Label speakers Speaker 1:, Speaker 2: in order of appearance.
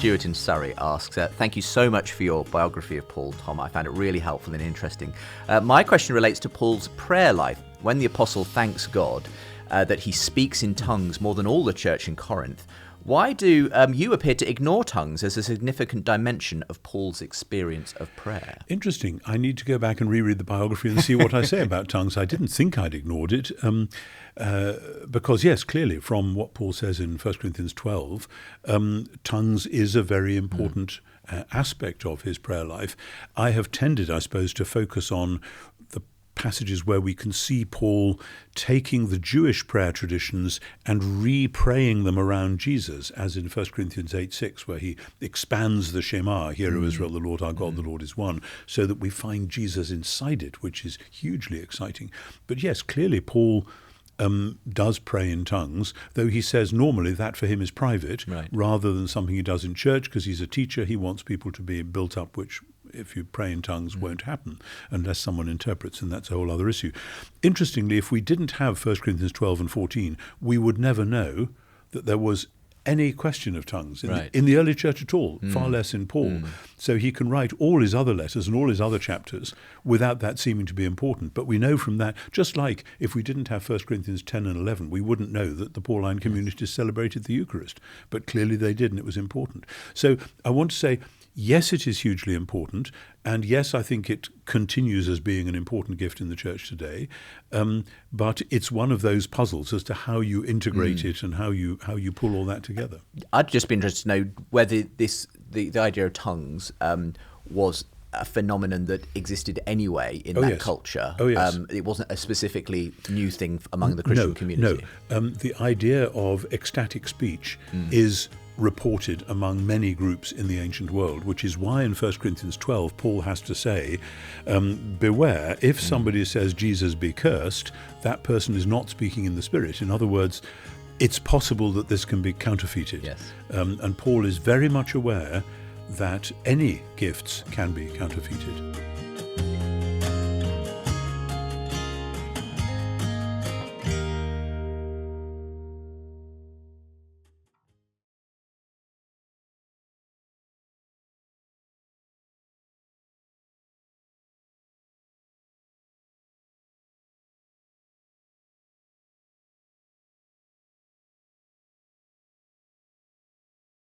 Speaker 1: Stuart in Surrey asks, thank you so much for your biography of Paul, Tom. I found it really helpful and interesting. My question relates to Paul's prayer life. When the apostle thanks God that he speaks in tongues more than all the church in Corinth, why do you appear to ignore tongues as a significant dimension of Paul's experience of prayer?
Speaker 2: Interesting. I need to go back and reread the biography and see what I say about tongues. I didn't think I'd ignored it because, yes, clearly from what Paul says in 1 Corinthians 12, tongues is a very important aspect of his prayer life. I have tended, I suppose, to focus on the passages where we can see Paul taking the Jewish prayer traditions and re-praying them around Jesus, as in 1 Corinthians 8:6, where he expands the Shema, Hear, O Israel, the Lord our God, the Lord is one, so that we find Jesus inside it, which is hugely exciting. But yes, clearly Paul does pray in tongues, though he says normally that for him is private,
Speaker 1: right,
Speaker 2: rather than something he does in church, because he's a teacher. He wants people to be built up, which if you pray in tongues won't happen unless someone interprets, and that's a whole other issue. Interestingly, if we didn't have 1 Corinthians 12 and 14, we would never know that there was any question of tongues in the early church at all, far less in Paul. So he can write all his other letters and all his other chapters without that seeming to be important. But we know from that, just like if we didn't have 1 Corinthians 10 and 11, we wouldn't know that the Pauline communities celebrated the Eucharist. But clearly they did, and it was important. So I want to say, yes, it is hugely important, and yes, I think it continues as being an important gift in the church today, but it's one of those puzzles as to how you integrate it and how you pull all that together.
Speaker 1: I'd just be interested to know whether the idea of tongues was a phenomenon that existed anyway in that culture.
Speaker 2: Oh, yes.
Speaker 1: It wasn't a specifically new thing among the Christian community.
Speaker 2: No, the idea of ecstatic speech is reported among many groups in the ancient world, which is why in 1 Corinthians 12 Paul has to say, beware, if somebody says Jesus be cursed, that person is not speaking in the Spirit. In other words, it's possible that this can be counterfeited.
Speaker 1: Yes.
Speaker 2: And Paul is very much aware that any gifts can be counterfeited.